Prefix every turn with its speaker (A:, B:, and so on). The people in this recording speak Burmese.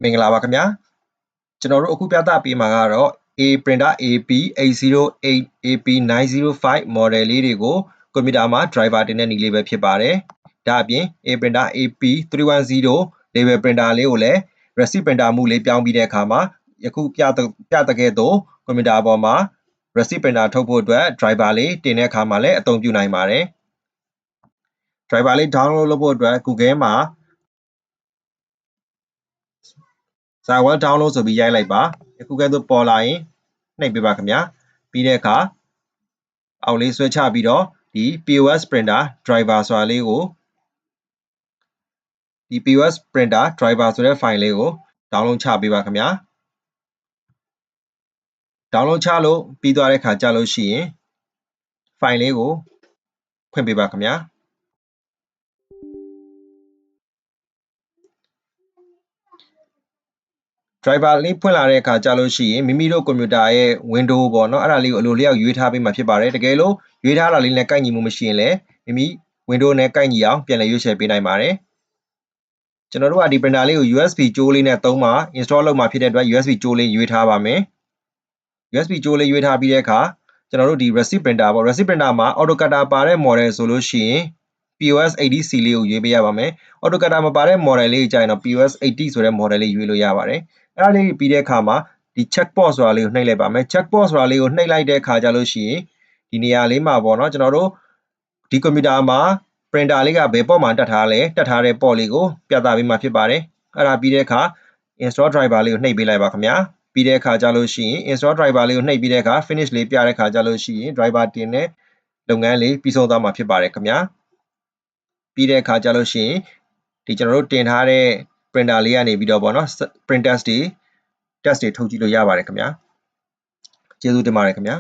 A: မင်္ဂလာပါခင်ဗျာကျွန်တော်တို့အခုပြသပေးမှာကတော့ A printer AP 808 AP905 model လေးတွေကိုကွန်ပျူတာမှာ driver တင်တဲ့နည်းလေးပဲဖြစ်ပါတယ်ဒါအပြင် A printer AP310 label printer လေးကိုလည်း receipt printer မှုလေးပြောင်းပြီးတဲ့အခါမှာယခုပြသခဲ့သောကွန်ပျူတာပေါ်မှာ receipt printer ထုတ်ဖို့အတွက် driver လေးတင်တဲ့အခါမှာလည်းအသုံးပြုနိုင်ပါတယ် driver လေး download လုပ်ဖို့အတွက် Google မှာZywell download ဆိုပြီးရိုက်လိုက်ပါအခုကဲ့သို့ပေါ်လာရင်နှိပ်ပေးပါခင်ဗျာပြီးတဲ့အခါအောက်လေးဆွဲချပြီးတော့ဒီ POS printer driver ဆိုတာလေးကိုဒီ POS printer driver ဆိုတဲ့ file လေးကို download ချပေးပါခင်ဗျာ download ချလို့ပြီးသွားတဲ့အခါကြာလို့ရှိရင် file လေးကိုဖွင့်ပေးပါခင်ဗျာdriver လေးဖွင့်လာတဲ့အခါကြာလို့ရှိရင်မိမိတို့ကွန်ပျူတာရဲ့ window ပေါ့နော်အဲ့ဒါလေးကိုအလိုလျောက်ရွေးထားပေးမှာဖြစ်ပါတယ်တကယ်လို့ရွေးထားတာလေးနဲ့ကိုက်ညီမှုမရှိရင်လည်းမိမိ window နဲ့ကိုက်ညီအောင်ပြန်လည်ရွေးချယ်ပေးနိုင်ပါတယ်ကျွန်တော်တို့ကဒီ printer လေးကို USB ကြိုးလေးနဲ့သုံးမှာ install လုပ်မှာဖြစ်တဲ့အတွက် USB ကြိုးလေးရွေးထားပါမယ် USB ကြိုးလေးရွေးထားပြီးတဲ့အခါကျွန်တော်တို့ဒီ receipt printer ပေါ့ receipt printer မှာ auto cutter ပါတဲ့ model ဆိုလို့ရှိရင် POS 80C လေးကိုရွေးပေးရပါမယ် auto cutter မပါတဲ့ model လေးကြာရင်တော့ POS 80ဆိုတဲ့ model လေးရွေးလို့ရပါတယ်အဲ့ဒါလေးပြီးတဲ့အခါမှာဒီ check box ဆိုတာလေးကိုနှိပ်လိုက်ပါမယ် check box ဆိုတာလေးကိုနှိပ်လိုက်တဲ့အခါကြာလို့ရှိရင်ဒီနေရာလေးမှာပေါ့နော်ကျွန်တော်တို့ဒီကွန်ပျူတာမှာ printer လေးကဘယ်ပေါ့မှာတက်ထားလဲတက်ထားတဲ့ပေါ့လေးကိုပြသပေးမှာဖြစ်ပါတယ်အဲ့ဒါပြီးတဲ့အခါ install driver လေးကိုနှိပ်ပေးလိုက်ပါခင်ဗျာပြီးတဲ့အခါကြာလို့ရှိရင် install driver လေးကိုနှိပ်ပြီးတဲ့အခါ finish လေးပြတဲ့အခါကြာလို့ရှိရင် driver တင်တဲ့လုပ်ငန်းလေးပြီးဆုံးသွားမှာဖြစ်ပါတယ်ခင်ဗျာပြီးတဲ့အခါကြာလို့ရှိရင်ဒီကျွန်တော်တို့တင်ထားတဲ့ printer လေးကနေပြီးတော့ပေါ့နော် print test တွေထုတ်ကြည့်လို့ရပါတယ်ခင်ဗျာကျေးဇူးတင်ပါတယ်ခင်ဗျာ